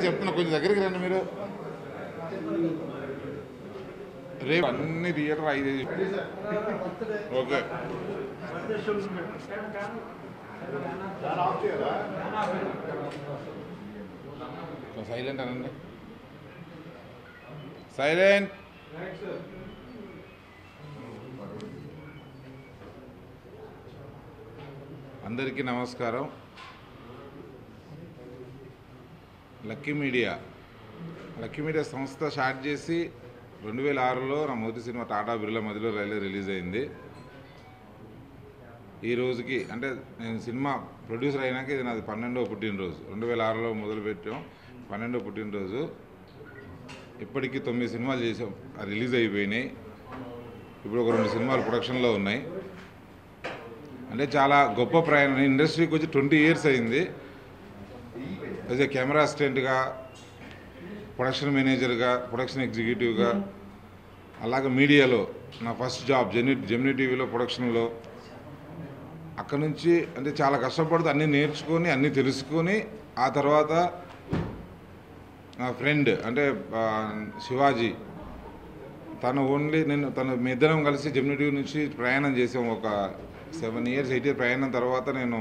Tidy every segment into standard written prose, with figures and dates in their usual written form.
చెప్తున్నా కొంచెం దగ్గరికి రండి మీరు. రేపు అన్ని థియేటర్ 5 ఓకే సైలెంట్ అనండి. సైలెంట్. అందరికీ నమస్కారం. లక్కీ మీడియా సంస్థ స్టార్ట్ చేసి 2006లో నా మొదటి సినిమా టాటా బిర్లా మధ్యలో రైలు రిలీజ్ అయింది. ఈ రోజుకి అంటే నేను సినిమా ప్రొడ్యూసర్ అయినాక ఇది నాది 12వ పుట్టినరోజు. 2006లో మొదలుపెట్టాం, 12వ పుట్టినరోజు. ఇప్పటికీ 9 సినిమాలు చేసాం, రిలీజ్ అయిపోయినాయి. ఇప్పుడు ఒక 2 సినిమాలు ప్రొడక్షన్లో ఉన్నాయి. అంటే చాలా గొప్ప ప్రయాణం. ఇండస్ట్రీకి వచ్చి 20 ఇయర్స్ అయింది. యాజ్ ఏ కెమెరా అసిస్టెంట్గా, ప్రొడక్షన్ మేనేజర్గా, ప్రొడక్షన్ ఎగ్జిక్యూటివ్గా, అలాగే మీడియాలో నా ఫస్ట్ జాబ్ జెమినీ టీవీలో ప్రొడక్షన్లో. అక్కడ నుంచి అంటే చాలా కష్టపడుతూ అన్నీ నేర్చుకొని అన్నీ తెలుసుకొని ఆ తర్వాత నా ఫ్రెండ్ అంటే శివాజీ, తను మీ ఇద్దరం కలిసి జెమినీ టీవీ నుంచి ప్రయాణం చేసాం. ఒక 7 years 8 years ప్రయాణం తర్వాత నేను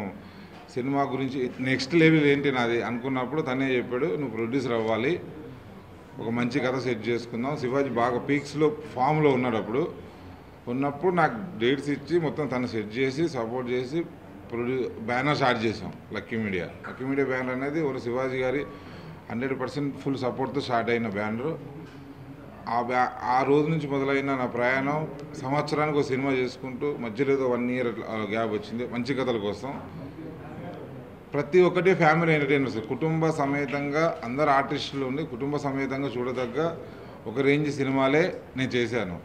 సినిమా గురించి నెక్స్ట్ లెవెల్ ఏంటి నాది అనుకున్నప్పుడు తనే చెప్పాడు, నువ్వు ప్రొడ్యూసర్ అవ్వాలి, ఒక మంచి కథ సెట్ చేసుకుందాం. శివాజీ బాగా పీక్స్లో ఫామ్లో ఉన్నాడు. ఉన్నప్పుడు నాకు డేట్స్ ఇచ్చి మొత్తం తను సెట్ చేసి సపోర్ట్ చేసి బ్యానర్ స్టార్ట్ చేసాం. లక్కీ మీడియా బ్యానర్ అనేది ఒక శివాజీ గారి 100% ఫుల్ సపోర్ట్తో స్టార్ట్ అయిన బ్యానరు. ఆ రోజు నుంచి మొదలైన నా ప్రయాణం సంవత్సరానికి ఒక సినిమా చేసుకుంటూ మధ్యలో 1 year గ్యాప్ వచ్చింది మంచి కథల కోసం. ప్రతి ఒక్కటి ఫ్యామిలీ ఎంటర్టైనర్స్, కుటుంబ సమేతంగా అందరు ఆర్టిస్టులు ఉండి కుటుంబ సమేతంగా చూడదగ్గ ఒక రేంజ్ సినిమాలే నేను చేశాను.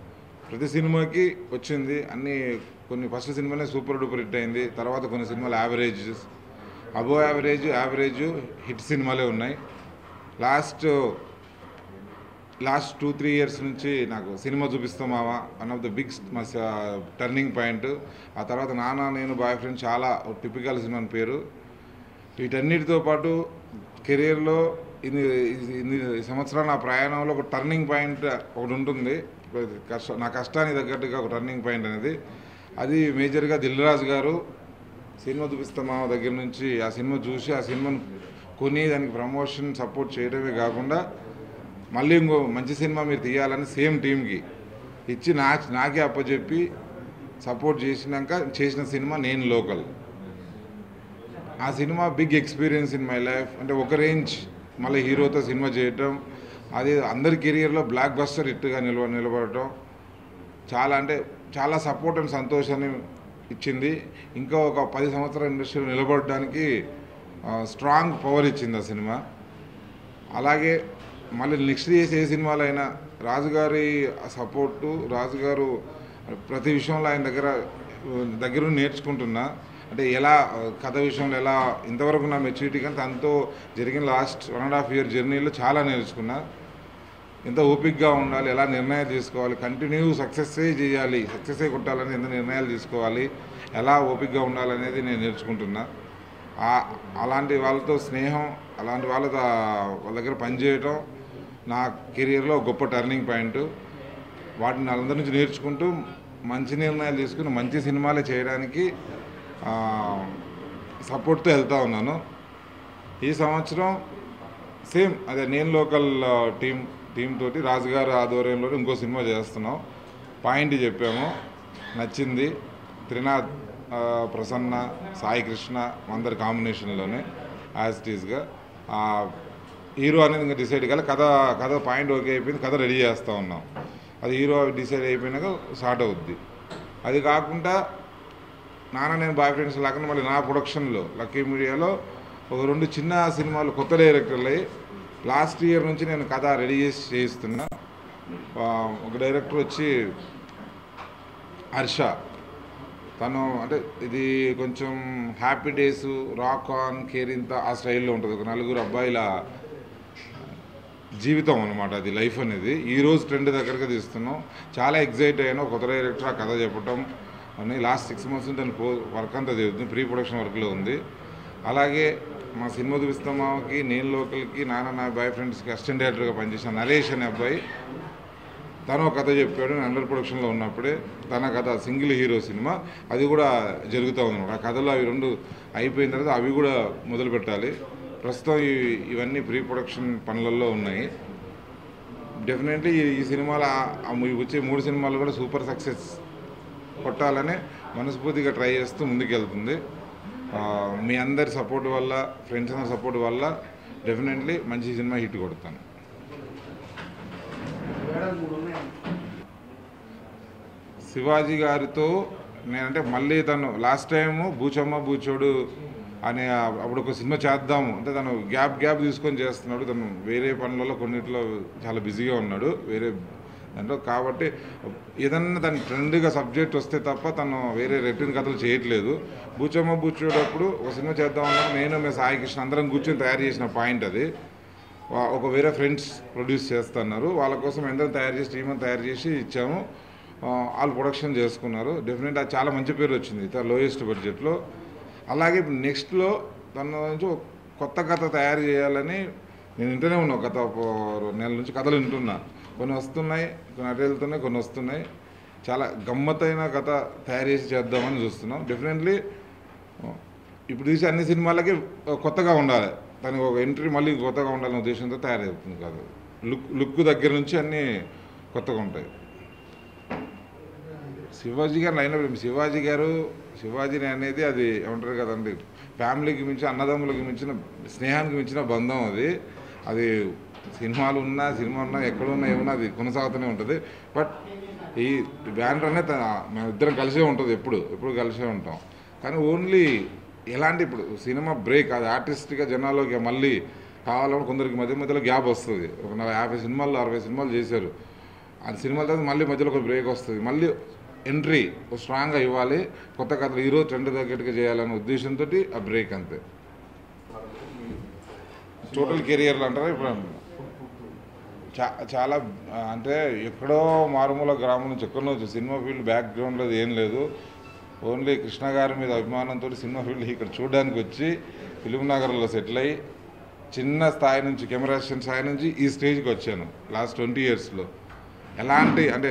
ప్రతి సినిమాకి వచ్చింది అన్నీ. కొన్ని ఫస్ట్ సినిమానే సూపర్ డూపర్ హిట్ అయింది. తర్వాత కొన్ని సినిమాలు యావరేజ్, అబోవ్ యావరేజ్ హిట్ సినిమాలే ఉన్నాయి. లాస్ట్ 2-3 years నుంచి నాకు సినిమా చూపిస్తామావా one of the big turning point. ఆ తర్వాత నాన్న నేను బాయ్ ఫ్రెండ్ చాలా టిపికల్ సినిమా అని పేరు. వీటన్నిటితో పాటు కెరీర్లో ఇన్ని సంవత్సరాల నా ప్రయాణంలో ఒక టర్నింగ్ పాయింట్ ఒకటి ఉంటుంది. నా కష్టానికి తగ్గట్టుగా ఒక టర్నింగ్ పాయింట్ అనేది, అది మేజర్గా దిల్ రాజు గారు సినిమా చూపిస్తామావ దగ్గర నుంచి ఆ సినిమా చూసి ఆ సినిమాను కొని దానికి ప్రమోషన్ సపోర్ట్ చేయడమే కాకుండా మళ్ళీ ఇంకో మంచి సినిమా మీరు తీయాలని సేమ్ టీంకి ఇచ్చి నాకే అప్పచెప్పి సపోర్ట్ చేసినాక చేసిన సినిమా నేను లోకల్. ఆ cinema big experience in my life. అంటే ఒక రేంజ్ మళ్ళీ హీరోతో సినిమా చేయటం, అది అందరి కెరియర్లో బ్లాక్ బస్టర్ హిట్గా నిలబడటం చాలా సపోర్ట్ అండ్ సంతోషాన్ని ఇచ్చింది. ఇంకా ఒక 10 సంవత్సరాల ఇండస్ట్రీలో నిలబడడానికి స్ట్రాంగ్ పవర్ ఇచ్చింది ఆ సినిమా. అలాగే మళ్ళీ నెక్స్ట్ చేసే ఏ సినిమాలైనా రాజుగారి సపోర్టు, రాజుగారు ప్రతి విషయంలో ఆయన దగ్గర నేర్చుకుంటున్నా. అంటే ఎలా కథ విషయంలో ఎలా ఇంతవరకు నా మెచ్యూరిటీ కానీ తనతో జరిగిన లాస్ట్ 1.5 year జర్నీలో చాలా నేర్చుకున్నా. ఎంత ఓపిక్గా ఉండాలి, ఎలా నిర్ణయాలు తీసుకోవాలి, కంటిన్యూ సక్సెస్సే చేయాలి, సక్సెస్సే కొట్టాలని ఎంత నిర్ణయాలు తీసుకోవాలి, ఎలా ఓపిక్గా ఉండాలనేది నేను నేర్చుకుంటున్నా. అలాంటి వాళ్ళతో స్నేహం, అలాంటి వాళ్ళ దగ్గర పనిచేయటం నా కెరియర్లో గొప్ప టర్నింగ్ పాయింట్. వాటిని వాళ్ళందరి నుంచి నేర్చుకుంటూ మంచి నిర్ణయాలు తీసుకుని మంచి సినిమాలే చేయడానికి సపోర్ట్తో వెళ్తూ ఉన్నాను. ఈ సంవత్సరం సేమ్ అదే నేను లోకల్ టీం తోటి రాజుగారు ఆధ్వర్యంలో ఇంకో సినిమా చేస్తున్నాం. పాయింట్ చెప్పాము, నచ్చింది. త్రినాథ్, ప్రసన్న, సాయి కృష్ణ అందరి కాంబినేషన్లోనే యాజ్ ఇట్ ఈస్గా హీరో అనేది ఇంకా డిసైడ్ కాలే. కథ పాయింట్ ఓకే అయిపోయింది, కథ రెడీ చేస్తూ ఉన్నాం. అది హీరో డిసైడ్ అయిపోయినాక స్టార్ట్ అవుద్ది. అది కాకుండా నాన్న నేను బాయ్ ఫ్రెండ్స్ లాగా మళ్ళీ నా ప్రొడక్షన్లో లక్కీ మీడియాలో ఒక 2 చిన్న సినిమాలు కొత్త డైరెక్టర్లు లాస్ట్ ఇయర్ నుంచి నేను కథ రెడీ చేసి చేయిస్తున్నా. ఒక డైరెక్టర్ వచ్చి హర్ష, తను అంటే ఇది కొంచెం happy days, rock on, Kerintha ఆ స్టైల్లో ఉంటుంది. ఒక 4 అబ్బాయిల జీవితం అనమాట అది, లైఫ్ అనేది. ఈరోజు ట్రెండ్ దగ్గరగా తీస్తున్నాం. చాలా ఎగ్జైట్ అయ్యాను. కొత్త డైరెక్టర్ ఆ కథ చెప్పడం అని లాస్ట్ 6 months నుంచి దాని వర్క్ అంతా జరుగుతుంది, ప్రీ ప్రొడక్షన్ వర్క్లో ఉంది. అలాగే మా సినిమా చూపిస్తామాకి నేను లోకల్కి నాన్న నా బాయ్ ఫ్రెండ్స్కి అసిస్టెంట్ డైరెక్టర్గా పనిచేసిన నరేష్ అనే అబ్బాయి తను ఒక కథ చెప్పాడు. నేను అండర్ ప్రొడక్షన్లో ఉన్నప్పుడే తన కథ సింగిల్ హీరో సినిమా అది కూడా జరుగుతూ ఉంది. ఆ కథలో అవి రెండు అయిపోయిన తర్వాత అవి కూడా మొదలు పెట్టాలి. ప్రస్తుతం ఇవన్నీ ప్రీ ప్రొడక్షన్ పనులలో ఉన్నాయి. డెఫినెట్లీ ఈ సినిమాల వచ్చే 3 సినిమాలు కూడా సూపర్ సక్సెస్ కొట్టాలని మనస్ఫూర్తిగా ట్రై చేస్తూ ముందుకెళ్తుంది. మీ అందరి సపోర్ట్ వల్ల, ఫ్రెండ్స్ అందరి సపోర్ట్ వల్ల డెఫినెట్లీ మంచి సినిమా హిట్ కొడతాను. శివాజీ గారితో నేనంటే మళ్ళీ తను లాస్ట్ టైము బూచమ్మ బూచోడు అనే అప్పుడు ఒక సినిమా చేద్దాము అంటే తను గ్యాప్ తీసుకొని చేస్తున్నాడు. తను వేరే పనులలో కొన్నిట్లో చాలా బిజీగా ఉన్నాడు వేరే దాంట్లో. కాబట్టి ఏదన్నా తను ట్రెండ్గా సబ్జెక్ట్ వస్తే తప్ప తను వేరే రెట్టిన కథలు చేయట్లేదు. బూచమ్మ బూచోడప్పుడు ఒక సినిమా చేద్దామన్నా నేను మేము సాయి కృష్ణ అందరం కూర్చొని తయారు చేసిన పాయింట్ అది. ఒక వేరే ఫ్రెండ్స్ ప్రొడ్యూస్ చేస్తున్నారు. వాళ్ళ కోసం ఎందరో తయారు చేసి టీమ్ తయారు చేసి ఇచ్చాము. వాళ్ళు ప్రొడక్షన్ చేసుకున్నారు. డెఫినెట్ అది చాలా మంచి పేరు వచ్చింది లోయెస్ట్ బడ్జెట్లో. అలాగే నెక్స్ట్లో తన నుంచి కొత్త కథ తయారు చేయాలని నేను వింటూనే ఉన్నా. గత 2 నెలల నుంచి కథలు వింటున్నా. కొన్ని వస్తున్నాయి, కొన్ని అటు వెళ్తున్నాయి, కొన్ని వస్తున్నాయి. చాలా గమ్మత్తైన కథ తయారు చేసి చేద్దామని చూస్తున్నాం. డెఫినెట్లీ ఇప్పుడు తీసే అన్ని సినిమాలకి కొత్తగా ఉండాలి. దానికి ఒక ఎంట్రీ మళ్ళీ కొత్తగా ఉండాలనే ఉద్దేశంతో తయారవుతుంది కాదు. లుక్ దగ్గర నుంచి అన్నీ కొత్తగా ఉంటాయి. శివాజీ గారు అయినప్పుడు శివాజీని అనేది అది ఏమంటారు కదండి, ఫ్యామిలీకి మించిన, అన్నదమ్ములకి మించిన, స్నేహానికి మించిన బంధం అది. అది సినిమా ఉన్నా ఎక్కడున్నా ఏమన్నా అది కొనసాగుతూనే ఉంటుంది. బట్ ఈ బ్యానర్ అనేది మేము ఇద్దరం కలిసే ఉంటుంది, ఎప్పుడు కలిసే ఉంటాం. కానీ ఓన్లీ ఎలాంటి ఇప్పుడు సినిమా బ్రేక్ అది ఆర్టిస్ట్గా జనాల్లోకి మళ్ళీ కావాలని కొందరికి మధ్యలో గ్యాప్ వస్తుంది. ఒక 50 సినిమాలు 60 సినిమాలు చేశారు. ఆ సినిమాల తర్వాత మళ్ళీ మధ్యలో ఒక బ్రేక్ వస్తుంది. మళ్ళీ ఎంట్రీ స్ట్రాంగ్గా ఇవ్వాలి, కొత్త కథలు ఈరోజు ట్రెండ్ తగ్గట్టుగా చేయాలనే ఉద్దేశంతో ఆ బ్రేక్ అంతే. టోటల్ కెరియర్లు అంటారా ఇప్పుడు చాలా అంటే ఎక్కడో మారుమూల గ్రామం నుంచి ఎక్కడో సినిమా ఫీల్డ్ బ్యాక్గ్రౌండ్లో ఏం లేదు. ఓన్లీ కృష్ణ గారి మీద అభిమానంతో సినిమా ఫీల్డ్ ఇక్కడ చూడడానికి వచ్చి ఫిలిం నగర్లో సెటిల్ అయ్యి చిన్న స్థాయి నుంచి కెమెరా అసిస్టెంట్ స్థాయి నుంచి ఈ స్టేజ్కి వచ్చాను లాస్ట్ 20 ఇయర్స్లో. ఎలాంటి అంటే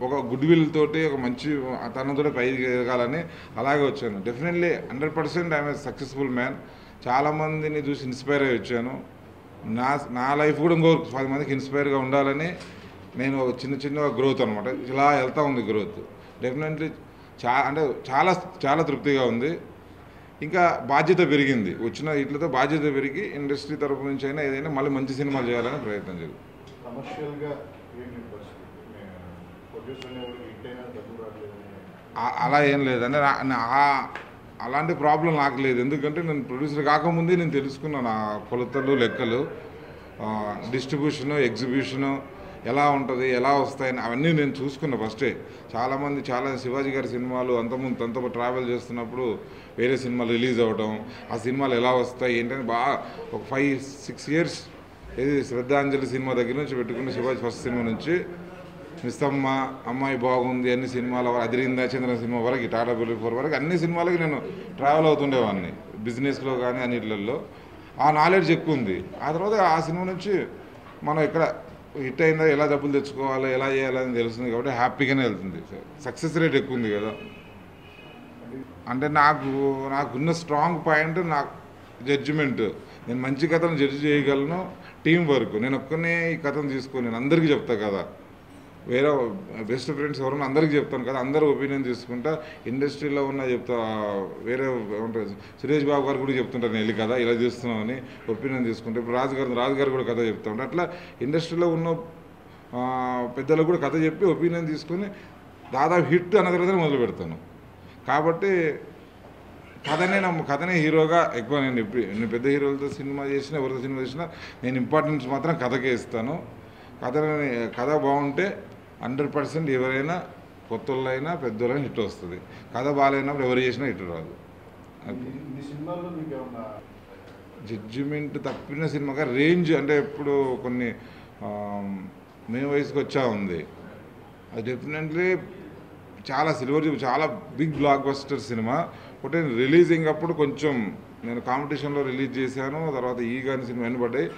ఒక గుడ్ విల్ తోటి ఒక మంచి తనతో పైకి ఎదగాలని అలాగే వచ్చాను. Definitely 100% I'm a successful man. చాలామందిని చూసి ఇన్స్పైర్ అయ్యి వచ్చాను. నా లైఫ్ కూడా ఇంకో 10 మందికి ఇన్స్పైర్గా ఉండాలని నేను చిన్న గ్రోత్ అనమాట. ఇలా వెళ్తూ ఉంది గ్రోత్. డెఫినెట్లీ చాలా తృప్తిగా ఉంది. ఇంకా బాధ్యత పెరిగింది. వచ్చిన ఇట్లతో బాధ్యత పెరిగి ఇండస్ట్రీ తరపు నుంచి అయినా ఏదైనా మళ్ళీ మంచి సినిమాలు చేయాలని ప్రయత్నం చేయాలి. అలా ఏం లేదండి. అలాంటి ప్రాబ్లం నాకు లేదు. ఎందుకంటే నేను ప్రొడ్యూసర్ కాకముందే నేను తెలుసుకున్నాను నా కొలతలు, లెక్కలు, డిస్ట్రిబ్యూషను, ఎగ్జిబిషను ఎలా ఉంటుంది, ఎలా వస్తాయని అవన్నీ నేను చూసుకున్నా ఫస్టే. చాలా శివాజీ గారి సినిమాలు అంతకుముందు ట్రావెల్ చేస్తున్నప్పుడు వేరే సినిమాలు రిలీజ్ అవ్వడం, ఆ సినిమాలు ఎలా వస్తాయి ఏంటని బాగా ఒక 5-6 ఇయర్స్ ఏది శ్రద్ధాంజలి సినిమా దగ్గర నుంచి పెట్టుకున్న శివాజీ ఫస్ట్ సినిమా నుంచి మిస్తమ్మ, అమ్మాయి బాగుంది, అన్ని సినిమాల అదిరిందా చంద్ర సినిమా వరకు, టాటా బుల్లెట్ 4 వరకు అన్ని సినిమాలకి నేను ట్రావెల్ అవుతుండేవాడిని. బిజినెస్లో కానీ అన్నిట్లలో ఆ నాలెడ్జ్ ఎక్కువ ఉంది. ఆ తర్వాత ఆ సినిమా నుంచి మనం ఇక్కడ హిట్ అయిందా, ఎలా డబ్బులు తెచ్చుకోవాలి, ఎలా చేయాలని తెలుస్తుంది. కాబట్టి హ్యాపీగానే వెళ్తుంది. సక్సెస్ రేట్ ఎక్కువ ఉంది కదా. అంటే నాకున్న స్ట్రాంగ్ పాయింట్ నాకు జడ్జిమెంట్. నేను మంచి కథను జడ్జి చేయగలను. Team work. నేను ఒక్కనే ఈ కథను తీసుకొని నేను అందరికీ చెప్తా కదా. వేరే బెస్ట్ ఫ్రెండ్స్ ఎవరన్నా అందరికీ చెప్తాను కదా. అందరూ ఒపీనియన్ తీసుకుంటా. ఇండస్ట్రీలో ఉన్న చెప్తా, వేరే ఉంటుంది సురేష్ బాబు గారు కూడా చెప్తుంటారు నేను వెళ్ళి కదా ఇలా చేస్తున్నామని ఒపీనియన్ తీసుకుంటా. ఇప్పుడు రాజుగారు కూడా కథ చెప్తా ఉంటారు. అట్లా ఇండస్ట్రీలో ఉన్న పెద్దలకు కూడా కథ చెప్పి ఒపీనియన్ తీసుకొని దాదాపు హిట్ అన్న తర్వాత మొదలు పెడతాను. కాబట్టి కథనే హీరోగా ఎక్కువ నేను పెద్ద హీరోలతో సినిమా చేసినా, ఎవరితో సినిమా చేసినా నేను ఇంపార్టెన్స్ మాత్రం కథకే ఇస్తాను. కథ బాగుంటే 100% ఎవరైనా కొత్త వాళ్ళైనా పెద్దోళ్ళైనా హిట్ వస్తుంది. కథ బాగాలేనప్పుడు ఎవరు చేసినా హిట్ రాదు. జడ్జిమెంట్ తప్పిన సినిమాగా రేంజ్ అంటే ఇప్పుడు కొన్ని మేము వయసుకు వచ్చా ఉంది. అది డెఫినెట్లీ చాలా సిల్వర్ చాలా బిగ్ బ్లాక్ బస్టర్ సినిమా. ఒకటి రిలీజింగ్ అప్పుడు కొంచెం నేను కాంపిటీషన్లో రిలీజ్ చేశాను, తర్వాత ఈ కానీ సినిమా వెనబడ్డాయి,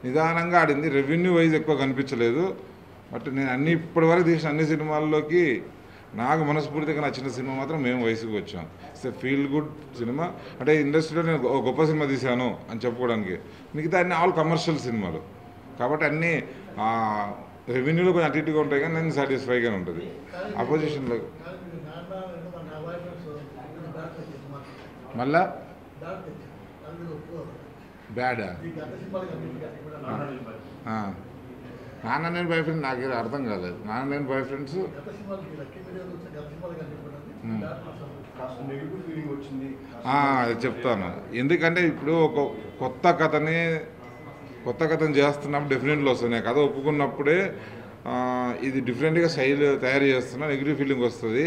నిదానంగా ఆడింది. రెవెన్యూ వైజ్ ఎక్కువ కనిపించలేదు. బట్ నేను ఇప్పటివరకు తీసిన అన్ని సినిమాల్లోకి నాకు మనస్ఫూర్తిగా నచ్చిన సినిమా మాత్రం మేము వయసుకు వచ్చాం. It's a feel good cinema. అంటే ఇండస్ట్రీలో నేను గొప్ప సినిమా తీశాను అని చెప్పుకోవడానికి. మిగతా అన్ని ఆల్ కమర్షియల్ సినిమాలు కాబట్టి అన్నీ రెవెన్యూలో కొంచెం అటు ఇటుగా ఉంటాయి, కానీ నేను సాటిస్ఫైగానే ఉంటుంది. అపోజిషన్లో మళ్ళా బ్యాడా నాన్న నేను బాయ్ ఫ్రెండ్ నాకు అర్థం కాలేదు. నాన్న నేను బాయ్ ఫ్రెండ్స్ అది చెప్తాను. ఎందుకంటే ఇప్పుడు ఒక కొత్త కథను చేస్తున్నప్పుడు డెఫినెట్లీ వస్తుంది. నేను కథ ఒప్పుకున్నప్పుడే ఇది డిఫరెంట్గా స్టైల్ తయారు చేస్తున్నా, నెగిటివ్ ఫీలింగ్ వస్తుంది.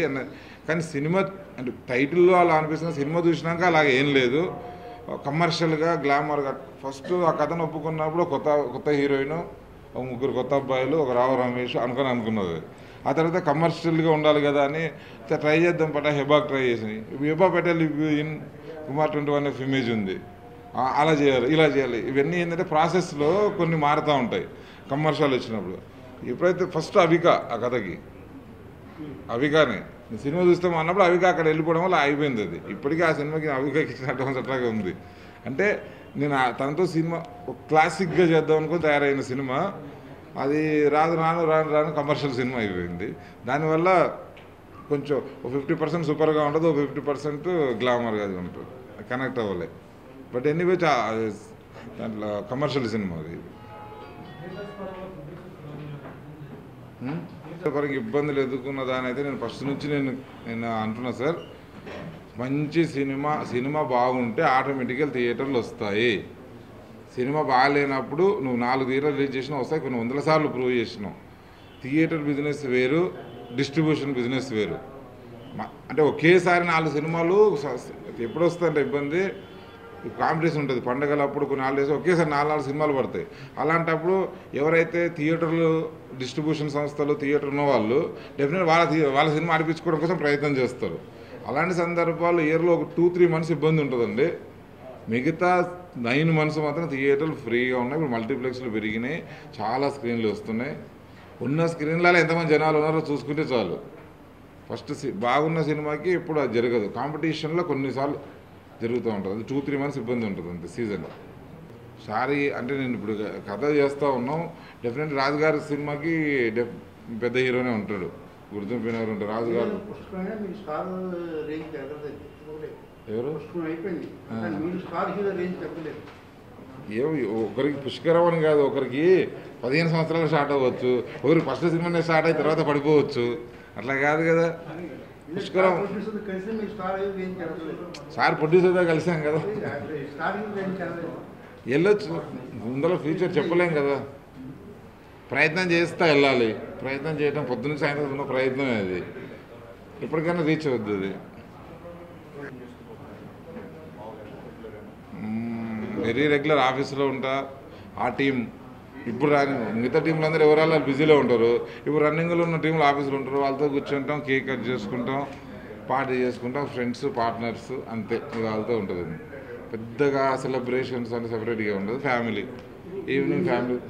కానీ సినిమా అంటే టైటిల్లో అలా అనిపిస్తున్న, సినిమా చూసినాక అలాగే ఏం లేదు. కమర్షియల్గా గ్లామర్గా ఫస్ట్ ఆ కథను ఒప్పుకున్నప్పుడు కొత్త హీరోయిన్, ముగ్గురు కొత్త అబ్బాయిలు, ఒక రావు రమేష్ అనుకున్నది. ఆ తర్వాత కమర్షియల్గా ఉండాలి కదా అని ట్రై చేద్దాం పట్ట హెబాక్ ట్రై చేసినాయి. Heba Patel in Kumar 21 F image ఉంది, అలా చేయాలి ఇలా చేయాలి. ఇవన్నీ ఏంటంటే ప్రాసెస్లో కొన్ని మారుతూ ఉంటాయి కమర్షియల్ వచ్చినప్పుడు. ఎప్పుడైతే ఫస్ట్ అవిక ఆ కథకి అవికానే సినిమా చూస్తాం అన్నప్పుడు అవిక అక్కడ వెళ్ళిపోవడం వల్ల అయిపోయింది. అది ఇప్పటికీ ఆ సినిమాకి అవికకి ఇచ్చిన అడ్వాన్స్ అట్లాగే ఉంది. అంటే నేను తనతో సినిమా క్లాసిక్గా చేద్దాం అనుకుని తయారైన సినిమా అది రాను కమర్షియల్ సినిమా అయిపోయింది. దానివల్ల కొంచెం 50% సూపర్గా ఉంటుంది, 50% గ్లామర్గా అది ఉంటుంది, కనెక్ట్ అవ్వలే. బట్ ఎనీవే దాంట్లో కమర్షియల్ సినిమా అది. పరంగా ఇబ్బందులు ఎదుర్కొన్న దాని అయితే నేను ఫస్ట్ నుంచి నేను అంటున్నా సార్, మంచి సినిమా బాగుంటే ఆటోమేటిక్గా థియేటర్లు వస్తాయి. సినిమా బాగాలేనప్పుడు నువ్వు 4 థియేటర్లు రిలీజ్ చేసినా వస్తాయి, కొన్ని 100 సార్లు ప్రూవ్ చేసినావు. థియేటర్ బిజినెస్ వేరు, డిస్ట్రిబ్యూషన్ బిజినెస్ వేరు. అంటే ఒకేసారి 4 సినిమాలు ఎప్పుడు వస్తాయంటే ఇబ్బంది, కాంపిటీషన్ ఉంటుంది. పండగలప్పుడు కొన్ని 4 డేస్ ఒకేసారి 4 సినిమాలు పడతాయి. అలాంటప్పుడు ఎవరైతే థియేటర్లు డిస్ట్రిబ్యూషన్ సంస్థలు థియేటర్ ఉన్న వాళ్ళు డెఫినెట్గా వాళ్ళ సినిమా ఆడిపించుకోవడం కోసం ప్రయత్నం చేస్తారు. అలాంటి సందర్భాలు ఇయర్లో ఒక 2-3 మంత్స్ ఇబ్బంది ఉంటుందండి. మిగతా 9 మంత్స్ మాత్రం థియేటర్లు ఫ్రీగా ఉన్నాయి. ఇప్పుడు మల్టీప్లెక్స్లు పెరిగినాయి, చాలా స్క్రీన్లు వస్తున్నాయి. ఉన్న స్క్రీన్లలో ఎంతమంది జనాలు ఉన్నారో చూసుకుంటే చాలు. ఫస్ట్ బాగున్న సినిమాకి ఎప్పుడు అది జరగదు, కాంపిటీషన్లో కొన్నిసార్లు జరుగుతూ ఉంటుంది. అది 2-3 మంత్స్ ఇబ్బంది ఉంటుంది అంతే సీజన్. సారీ అంటే నేను ఇప్పుడు కథ చేస్తూ ఉన్నాం. డెఫినెట్ రాజుగారి సినిమాకి పెద్ద హీరోనే ఉంటాడు, గుర్తింపు ఉంటాడు రాజుగారు. ఎవరు ఒకరికి పుష్కరం అని కాదు, ఒకరికి 15 సంవత్సరాలు స్టార్ట్ అవ్వచ్చు, ఒకరికి ఫస్ట్ సినిమానే స్టార్ట్ అయిన తర్వాత పడిపోవచ్చు, అట్లా కాదు కదా. పుష్కరం సార్ ప్రొడ్యూసర్తో కలిసాం కదా, వెళ్ళొచ్చు. ముందర ఫ్యూచర్ చెప్పలేం కదా, ప్రయత్నం చేస్తా వెళ్ళాలి. ప్రయత్నం చేయడం పొద్దున్న సాయంత్రం ఉన్న ప్రయత్నమే అది, ఎప్పటికైనా రీచ్ అవుద్ది అది. వెరీ రెగ్యులర్ ఆఫీస్లో ఉంటా. ఆ టీం ఇప్పుడు మిగతా టీంలు అందరూ ఎవరాళ్ళు బిజీలో ఉంటారు. ఇప్పుడు రన్నింగ్లో ఉన్న టీంలు ఆఫీసులో ఉంటారు, వాళ్ళతో కూర్చుంటాం, కేక్ కట్ చేసుకుంటాం, పార్టీ చేసుకుంటాం, ఫ్రెండ్స్ పార్ట్నర్స్ అంతే, వాళ్ళతో ఉంటుంది. పెద్దగా సెలబ్రేషన్స్ అంటే సెపరేట్గా ఉండదు. ఫ్యామిలీ ఈవినింగ్ ఫ్యామిలీ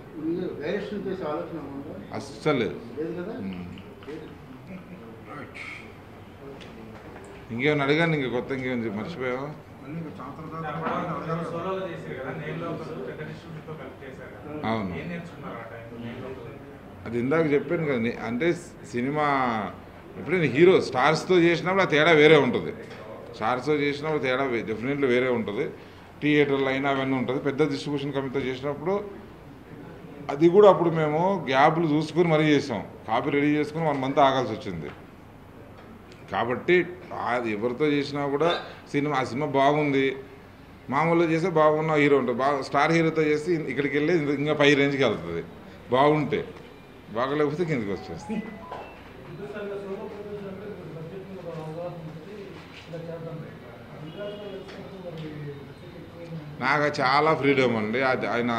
అస్సలు లేదు. ఇంకేమైనా అడిగాను, ఇంకా కొత్త ఇంకేమైనా మర్చిపోయావా? అవును, అది ఇందాక చెప్పాను కదా. అంటే సినిమా ఎప్పుడైనా హీరో స్టార్స్తో చేసినప్పుడు ఆ తేడా వేరే ఉంటుంది. స్టార్స్తో చేసినప్పుడు తేడా డెఫినెట్లీ వేరే ఉంటుంది. థియేటర్లు అయినా అవన్నీ ఉంటుంది. పెద్ద డిస్ట్రిబ్యూషన్ కంపెనీతో చేసినప్పుడు అది కూడా అప్పుడు మేము గ్యాప్లు చూసుకొని మరీ చేసాం. కాపీ రెడీ చేసుకుని 1 మంత్ ఆగాల్సి వచ్చింది. కాబట్టి అది ఎవరితో చేసినా కూడా ఆ సినిమా బాగుంది, మామూలుగా చేస్తే బాగున్న హీరో ఉంటుంది, స్టార్ హీరోతో చేసి ఇక్కడికి వెళ్ళి ఇంకా పై రేంజ్కి వెళ్తుంది. బాగుంటే, బాగలేకపోతే కిందకి వచ్చేస్తుంది. నాకు చాలా ఫ్రీడమ్ అండి. అది ఆయన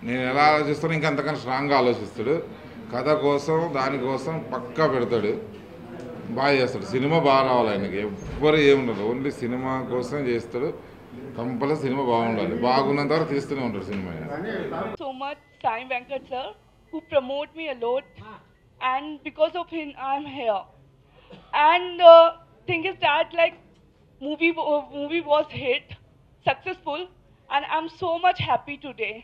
నేను ఎలా ఆలోచిస్తానో ఇంకా అంతకన్నా స్ట్రాంగ్గా ఆలోచిస్తాడు. కథ కోసం దానికోసం పక్కా పెడతాడు, బాగా చేస్తాడు. సినిమా బాగా రావాలి ఆయనకి, ఎవ్వరు ఏముండదు, ఓన్లీ సినిమా కోసం చేస్తాడు. కంపల్సరీ సినిమా బాగుండాలి, బాగున్నంత వరకు తీస్తూనే ఉంటాడు cinema. So much Sai Venkat sir who promote me a lot, and because of him I'm here. And thing is that like movie was hit successful, and I'm so much happy today.